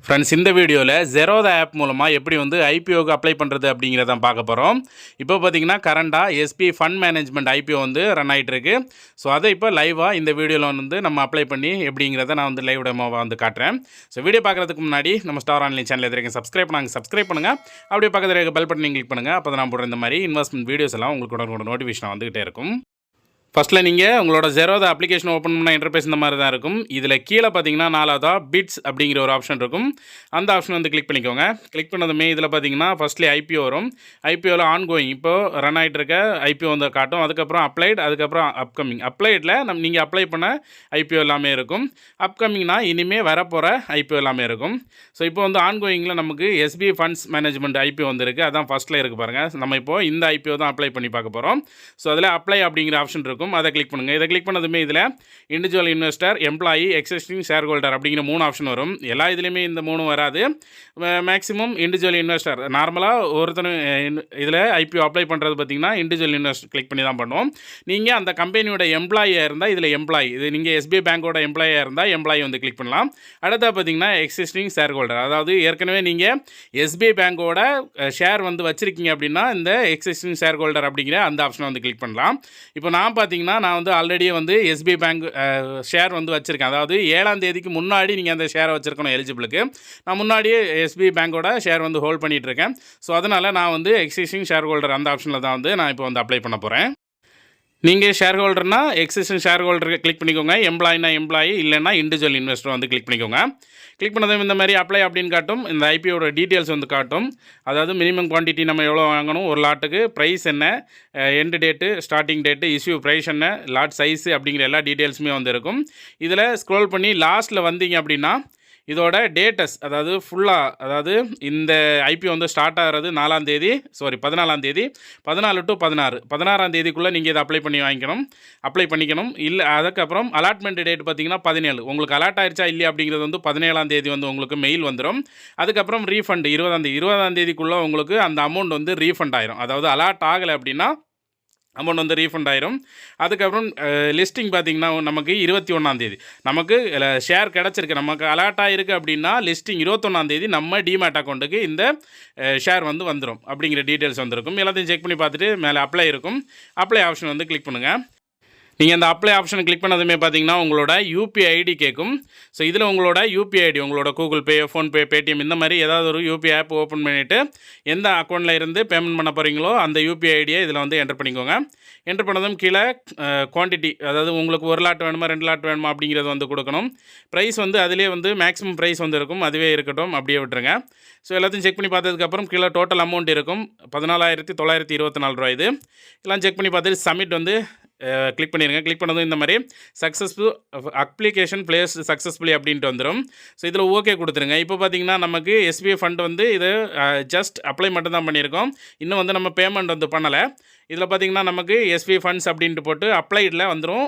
Friends, இந்த வீடியோவில் Zerodha app மூலமாக எப்படி வந்து ஐபிஓக்கு அப்ளை பண்ணுறது அப்படிங்கிறத பார்க்க போகிறோம். இப்போ பார்த்தீங்கன்னா கரண்டாக எஸ்பி ஃபண்ட் மேனேஜ்மெண்ட் ஐபிஓ வந்து ரன் ஆகிட்டு இருக்கு. ஸோ அதை இப்போ லைவாக இந்த வீடியோவில் வந்து நம்ம அப்ளை பண்ணி எப்படிங்கிறத நான் வந்து லைவ் டெமோவாக வந்து காட்டுறேன். ஸோ வீடியோ பார்க்குறதுக்கு முன்னாடி நம்ம ஸ்டார் ஆன்லைன் சேனல் எதிர்க்க சப்ஸ்கிரைப் பண்ணுங்கள். அப்படியே பக்கத்தில் இருக்க பெல் பட்டனை கிளிக் பண்ணுங்கள். அப்போ தான் நான் போடுற இந்த மாதிரி இன்வெஸ்ட்மெண்ட் வீடியோஸ் எல்லாம் உங்களுக்கு நோட்டிஃபிகேஷன் வந்துகிட்டே இருக்கும். ஃபஸ்ட்டில் நீங்கள் உங்களோட Zerodha அப்ளிகேஷன் ஓப்பன் பண்ணால் இன்டர்ஃபேஸ் இந்த மாதிரி தான் இருக்கும். இதில் கீழே பார்த்தீங்கன்னா 4வதா பிட்ஸ் அப்படிங்கிற ஒரு ஆப்ஷன் இருக்கும். அந்த ஆப்ஷன் வந்து கிளிக் பண்ணிக்கோங்க. கிளிக் பண்ணதுமே இதில் பார்த்தீங்கன்னா ஃபஸ்ட்லி ஐபிஓ வரும். ஐபிஓவில் ஆன்கோயிங் இப்போது ரன் ஆகிட்டு இருக்க ஐபிஓ வந்து காட்டும். அதுக்கப்புறம் அப்ளைட், அதுக்கப்புறம் அப்கமிங். அப்ளைடில் நீங்கள் அப்ளை பண்ண ஐபிஓ எல்லாமே இருக்கும். அப்கமிங்னா இனிமேல் வரப்போகிற ஐபிஓ எல்லாமே இருக்கும். ஸோ இப்போ வந்து ஆன்கோயிங்கில் நமக்கு எஸ்பி ஃபண்ட்ஸ் மேனேஜ்மெண்ட் ஐபிஓ வந்து இருக்குது. அதான் ஃபஸ்ட்டில் இருக்குது பாருங்கள். நம்ம இப்போது இந்த ஐபிஓ தான் அப்ளை பண்ணி பார்க்க போகிறோம். ஸோ அதில் அப்ளை அப்படிங்கிற ஆப்ஷன் இருக்கும். அதை கிளிக் பண்ணுங்கள். இதை கிளிக் பண்ணதுமே இதில் individual investor, employee, existing share holder அப்படிங்கிற 3 ஆப்ஷன் வரும். எல்லா இதுலேயுமே இந்த 3 வராது. மேக்ஸிமம் இண்டிவிஜுவல் இன்வெஸ்டர் நார்மலாக ஒருத்தர் இதில் ஐபிஓ அப்ளை பண்ணுறது பார்த்தீங்கன்னா இண்டிவிஜுவல் இன்வெஸ்டர் கிளிக் பண்ணி தான் பண்ணுவோம். நீங்கள் அந்த கம்பெனியோட எம்ப்ளாயியாக இருந்தால் இதில் எம்ப்ளாயி, இது நீங்கள் எஸ்பிஐ பேங்கோட எம்ப்ளாயியாக இருந்தால் எம்ப்ளாயி வந்து கிளிக் பண்ணலாம். அடுத்தா பார்த்தீங்கன்னா எக்ஸிஸ்டிங் ஷேர் ஹோல்டர், அதாவது ஏற்கனவே நீங்கள் எஸ்பிஐ பேங்கோட ஷேர் வந்து வச்சுருக்கீங்க அப்படின்னா இந்த எக்ஸிஸ்டிங் ஷேர் ஹோல்டர் அப்படிங்கிற அந்த ஆப்ஷனை வந்து கிளிக் பண்ணலாம். இப்போ நான் பார்த்தீங்கன்னா நான் வந்து ஆல்ரெடி வந்து எஸ்பிஐ பேங்க் ஷேர் வந்து வச்சுருக்கேன். அதாவது 7ஆம் தேதிக்கு முன்னாடி நீங்கள் அந்த ஷேரை வச்சுருக்கணும் எலிஜிபிளுக்கு. நான் முன்னாடியே எஸ்பிஐ பேங்கோட ஷேர் வந்து ஹோல்ட் பண்ணிகிட்ருக்கேன். ஸோ அதனால் நான் வந்து எக்ஸிஸ்டிங் ஷேர் ஹோல்டர் அந்த ஆப்ஷனில் தான் வந்து நான் இப்போ வந்து அப்ளை பண்ண போகிறேன். நீங்கள் ஷேர் ஹோல்டர்னா எக்ஸிஸ்டிங் ஷேர் ஹோல்டர் கிளிக் பண்ணிக்கோங்க. எம்ப்ளாயினா எம்ப்ளாயி, இல்லைனா இண்டிவிஜுவல் இன்வெஸ்டர் வந்து கிளிக் பண்ணிக்கோங்க. கிளிக் பண்ணதும் இந்த மாதிரி அப்ளை அப்படின்னு காட்டும். இந்த ஐபிஓட டீட்டெயில்ஸ் வந்து காட்டும். அதாவது மினிமம் குவான்டிட்டி நம்ம எவ்வளோ வாங்கணும், ஒரு லாட்டுக்கு ப்ரைஸ் என்ன, end date, starting date, issue price என்ன, லாட் சைஸு அப்படிங்கிற எல்லா டீட்டெயில்ஸுமே வந்து இருக்கும். இதில் ஸ்க்ரோல் பண்ணி லாஸ்ட்டில் வந்தீங்க அப்படின்னா இதோட டேட்டஸ், அதாவது ஃபுல்லாக, அதாவது இந்த ஐபிஓ வந்து ஸ்டார்ட் ஆகிறது 14ஆம் தேதி, 14 டு 16, 16ஆம் தேதிக்குள்ளே நீங்கள் இதை அப்ளை பண்ணிக்கணும். இல்லை அதுக்கப்புறம் அலாட்மெண்ட் டேட் பார்த்தீங்கன்னா 17. உங்களுக்கு அலாட் ஆயிடுச்சா இல்லையா அப்படிங்கிறது வந்து 17ஆம் தேதி வந்து உங்களுக்கு மெயில் வந்துடும். அதுக்கப்புறம் ரீஃபண்ட் 20ஆம் தேதிக்குள்ளே உங்களுக்கு அந்த அமௌண்ட் வந்து ரீஃபண்ட் ஆயிரும். அதாவது அலாட் ஆகலை அப்படின்னா அமௌண்ட் வந்து ரீஃபண்ட் ஆயிரும். அதுக்கப்புறம் லிஸ்டிங் பார்த்திங்கன்னா நமக்கு 21ஆம் தேதி நமக்கு ஷேர் கிடச்சிருக்கு, நமக்கு அலாட் ஆகிருக்கு அப்படின்னா லிஸ்டிங் 21ஆம் தேதி நம்ம டிமேட் அக்கௌண்ட்டுக்கு இந்த ஷேர் வந்து வந்துடும் அப்படிங்கிற டீட்டெயில்ஸ் வந்துருக்கும். எல்லாத்தையும் செக் பண்ணி பார்த்துட்டு மேலே அப்ளை இருக்கும். அப்ளை ஆப்ஷன் வந்து கிளிக் பண்ணுங்கள். நீங்கள் அந்த அப்ளை ஆப்ஷனை கிளிக் பண்ணதுமே பார்த்தீங்கன்னா உங்களோட யூபிஐ ஐடி கேட்கும். ஸோ இதில் உங்களோட யூபிஐ ஐடி, உங்களோட கூகுள் பே, ஃபோன்பே, பேடிஎம் இந்த மாதிரி ஏதாவது ஒரு யூபிஐ ஆப் ஓப்பன் பண்ணிவிட்டு எந்த அக்கௌண்ட்டில் இருந்து பேமெண்ட் பண்ண போகிறீங்களோ அந்த யூபிஐ ஐடியை இதில் வந்து என்டர் பண்ணிக்கோங்க. என்டர் பண்ணதும் கீழே குவான்டிட்டி, அதாவது உங்களுக்கு 1 லாட் வேணுமா 2 லாட் வேணுமா அப்படிங்கிறது வந்து கொடுக்கணும். ப்ரைஸ் வந்து அதிலே வந்து மேக்ஸிமம் ப்ரைஸ் வந்து இருக்கும், அதுவே இருக்கட்டும், அப்படியே விட்டுருங்க. ஸோ எல்லாத்தையும் செக் பண்ணி பார்த்ததுக்கப்புறம் கீழே டோட்டல் அமௌண்ட் இருக்கும் 14,924 ரூபா. இது எல்லாம் செக் பண்ணி பார்த்துட்டு சப்மிட் வந்து கிளிக் பண்ணிடுங்க. கிளிக் பண்ணதும் இந்த மாதிரி சக்ஸஸ்ஃபுல் அப்ளிகேஷன் பிளேஸ் சக்ஸஸ்ஃபுல்லி அப்படின்ட்டு வந்துடும். ஸோ இதில் ஓகே கொடுத்துருங்க. இப்போ பார்த்தீங்கன்னா நமக்கு எஸ்பிஐ ஃபண்ட் வந்து இது ஜஸ்ட் அப்ளை மட்டும் தான் பண்ணியிருக்கோம். இன்னும் வந்து நம்ம பேமெண்ட் வந்து பண்ணலை. இதில் பார்த்திங்கன்னா நமக்கு எஸ்பி ஃபண்ட்ஸ் அப்படின்ட்டு போட்டு அப்ளைடில் வந்துடும்,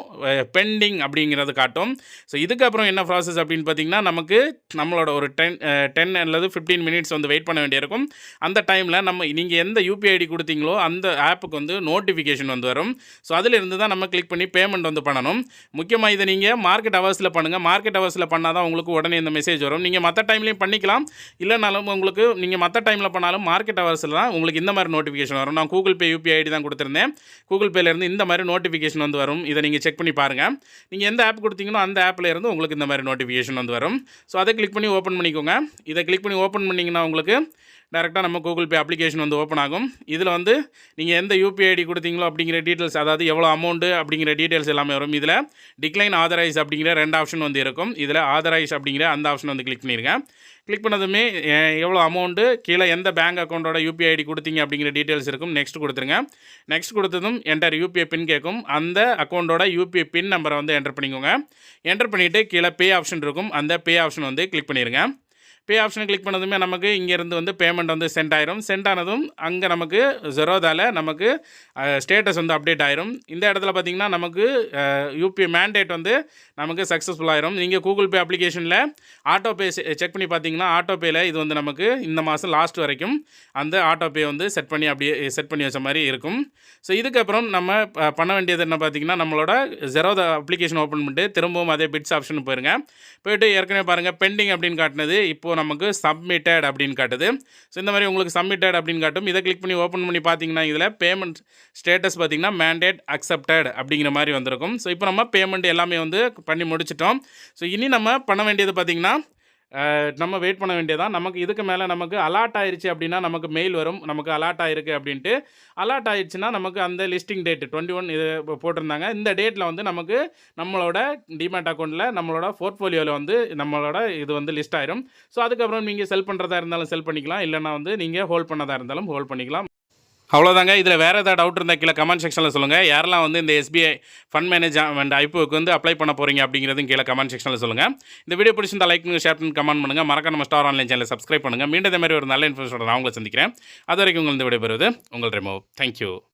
பெண்டிங் அப்படிங்கிறது காட்டும். ஸோ இதுக்கப்புறம் என்ன ப்ராசஸ் அப்படின்னு பார்த்திங்கன்னா நமக்கு நம்மளோட ஒரு 10 அல்லது 15 மினிட்ஸ் வந்து வெயிட் பண்ண வேண்டியிருக்கும். அந்த டைமில் நீங்கள் எந்த யூபிஐ ஐடி கொடுத்தீங்களோ அந்த ஆப்புக்கு வந்து நோட்டிஃபிகேஷன் வந்து வரும். ஸோ அதிலிருந்து தான் நம்ம கிளிக் பண்ணி பேமெண்ட் வந்து பண்ணணும். முக்கியமாக இதை நீங்கள் மார்க்கெட் ஹவர்ஸில் பண்ணுங்கள். மார்க்கெட் ஹவர்ஸில் பண்ணால் தான் உங்களுக்கு உடனே இந்த மெசேஜ் வரும். நீங்கள் மற்ற டைம்லேயும் பண்ணிக்கலாம், இல்லைனாலும் உங்களுக்கு நீங்கள் மற்ற டைமில் பண்ணாலும் மார்க்கெட் ஹவர்ஸில் தான் உங்களுக்கு இந்த மாதிரி நோட்டிஃபிகேஷன் வரும். நான் கூகுள் பே யூபிஐ ஐடி தான் கொடுத்துருந்தேன். கூகுள் பேலேருந்து இந்த மாதிரி நோட்டிஃபிகேஷன் வந்து வரும். இதை நீங்கள் செக் பண்ணி பாருங்கள். நீங்கள் எந்த ஆப் கொடுத்தீங்களோ அந்த ஆப்பில் இருந்து உங்களுக்கு இந்த மாதிரி நோட்டிஃபிகேஷன் வந்து வரும். ஸோ அதை கிளிக் பண்ணி ஓப்பன் பண்ணிக்கோங்க. இதை கிளிக் பண்ணி ஓப்பன் பண்ணிங்கன்னா உங்களுக்கு டேரெக்டாக நம்ம கூகுள் பே அப்ளிகேஷன் வந்து ஓப்பன் ஆகும். இதில் வந்து நீங்கள் எந்த யூபிஐ ஐடி கொடுத்தீங்களோ அப்படிங்கிற டீட்டெயில்ஸ், அதாவது எவ்வளோ அமௌண்ட்டு அப்படிங்கிற டீட்டெயில்ஸ் எல்லாமே வரும். இதில் டிக்ளைன் ஆதரைஸ் அப்படிங்கிற 2 ஆப்ஷன் வந்து இருக்கும். இதில் ஆதரைஸ் அப்படிங்கிற அந்த ஆப்ஷன் வந்து கிளிக் பண்ணிடுங்க. கிளிக் பண்ணதுமே எவ்வளோ அமௌண்ட்டு, கீழே எந்த பேங்க் அக்கௌண்ட்டோட யூபிஐ ஐடி கொடுத்தீங்க அப்படிங்கிற டீட்டெயில்ஸ் இருக்கும். நெக்ஸ்ட் கொடுத்துருங்க. நெக்ஸ்ட் கொடுத்ததும் என்டர் யூபிஐ பின் கேட்கும். அந்த அக்கௌண்ட்டோட யூபிஐ பின் நம்பரை வந்து என்டர் பண்ணிக்கோங்க. என்டர் பண்ணிவிட்டு கீழே பே ஆப்ஷன் இருக்கும். அந்த பே ஆப்ஷன் வந்து கிளிக் பண்ணிடுங்க. பே ஆப்ஷனை கிளிக் பண்ணதுமே நமக்கு இங்கேருந்து வந்து பேமெண்ட் வந்து சென்ட் ஆயிரும். சென்ட் ஆனதும் அங்கே நமக்கு Zerodhaல நமக்கு ஸ்டேட்டஸ் வந்து அப்டேட் ஆயிரும். இந்த இடத்துல பார்த்திங்கன்னா நமக்கு யூபிஐ மேண்டேட் வந்து நமக்கு சக்ஸஸ்ஃபுல் ஆயிரும். நீங்கள் கூகுள் பே அப்ளிகேஷனில் ஆட்டோ பே செக் பண்ணி பார்த்தீங்கன்னா ஆட்டோ பேயில் இது வந்து நமக்கு இந்த மாதம் லாஸ்ட் வரைக்கும் அந்த ஆட்டோ பே வந்து செட் பண்ணி வச்ச மாதிரி இருக்கும். ஸோ இதுக்கப்புறம் நம்ம பண்ண வேண்டியது என்ன பார்த்திங்கன்னா நம்மளோட Zerodha அப்ளிகேஷன் ஓப்பன் பண்ணிட்டு திரும்பவும் அதே பிட்ஸ் ஆப்ஷன் போயிருங்க. போய்ட்டு ஏற்கனவே பாருங்கள் பெண்டிங் அப்படின்னு காட்டினது இப்போ நமக்கு சப்மிட்டட் அப்படின்னு காட்டுது. ஸோ இந்த மாதிரி உங்களுக்கு சப்மிட்டட் அப்படின்னு காட்டும். இதை கிளிக் பண்ணி ஓப்பன் பண்ணி பார்த்தீங்கன்னா இதில் பேமெண்ட் ஸ்டேட்டஸ் பார்த்தீங்கன்னா மேண்டேட் அக்செப்டட் அப்படிங்கிற மாதிரி வந்திருக்கும். ஸோ இப்போ நம்ம பேமெண்ட் எல்லாமே வந்து பண்ணி முடிச்சிட்டோம். ஸோ இனி நம்ம பண்ண வேண்டியது பார்த்தீங்கன்னா நம்ம வெயிட் பண்ண வேண்டியதான். நமக்கு இதுக்கு மேலே நமக்கு அலாட் ஆயிடுச்சு அப்படின்னா நமக்கு மெயில் வரும். நமக்கு அலாட் ஆயிருக்கு அப்படின்ட்டு. அலாட் ஆயிடுச்சுன்னா நமக்கு அந்த லிஸ்டிங் டேட் 21 இது போட்டிருந்தாங்க. இந்த டேட்டில் வந்து நமக்கு நம்மளோட டிமேட் அக்கௌண்ட்டில் நம்மளோட போர்ட்ஃபோலியோவில் வந்து நம்மளோட இது வந்து லிஸ்ட் ஆயிரும். ஸோ அதுக்கப்புறம் நீங்கள் செல் பண்ணுறதா இருந்தாலும் செல் பண்ணிக்கலாம். இல்லைனா வந்து நீங்கள் ஹோல்ட் பண்ணதா இருந்தாலும் ஹோல்ட் பண்ணிக்கலாம். அவ்வளோதாங்க. இதில் வேறு ஏதாவது டவுட் இருந்தால் கீழே கமெண்ட் செக்ஷனில் சொல்லுங்கள். யாரெல்லாம் வந்து இந்த எஸ்பிஐ ஃபண்ட் மேனேஜ்மெண்ட் ஐபிஓக்கு வந்து அப்ளை பண்ண போகிறீங்க அப்படிங்கிறதும் கீழே கமெண்ட் செக்ஷனில் சொல்லுங்கள். இந்த வீடியோ பிடிச்சிருந்தா லைக் பண்ணுங்கள், ஷேர் பண்ணி கமெண்ட் பண்ணுங்கள். மறக்காம நம்ம ஸ்டார் ஆன்லைன் சேனலை சப்ஸ்கிரைப் பண்ணுங்கள். மீண்டும் இதே மாதிரி ஒரு நல்ல இன்ஃபர்மேஷனோட நான் உங்களை சந்திக்கிறேன். அது வரைக்கும் உங்கள் இந்த வீடியோ பெறுவது உங்கள் ரெமோ. தேங்க்யூ.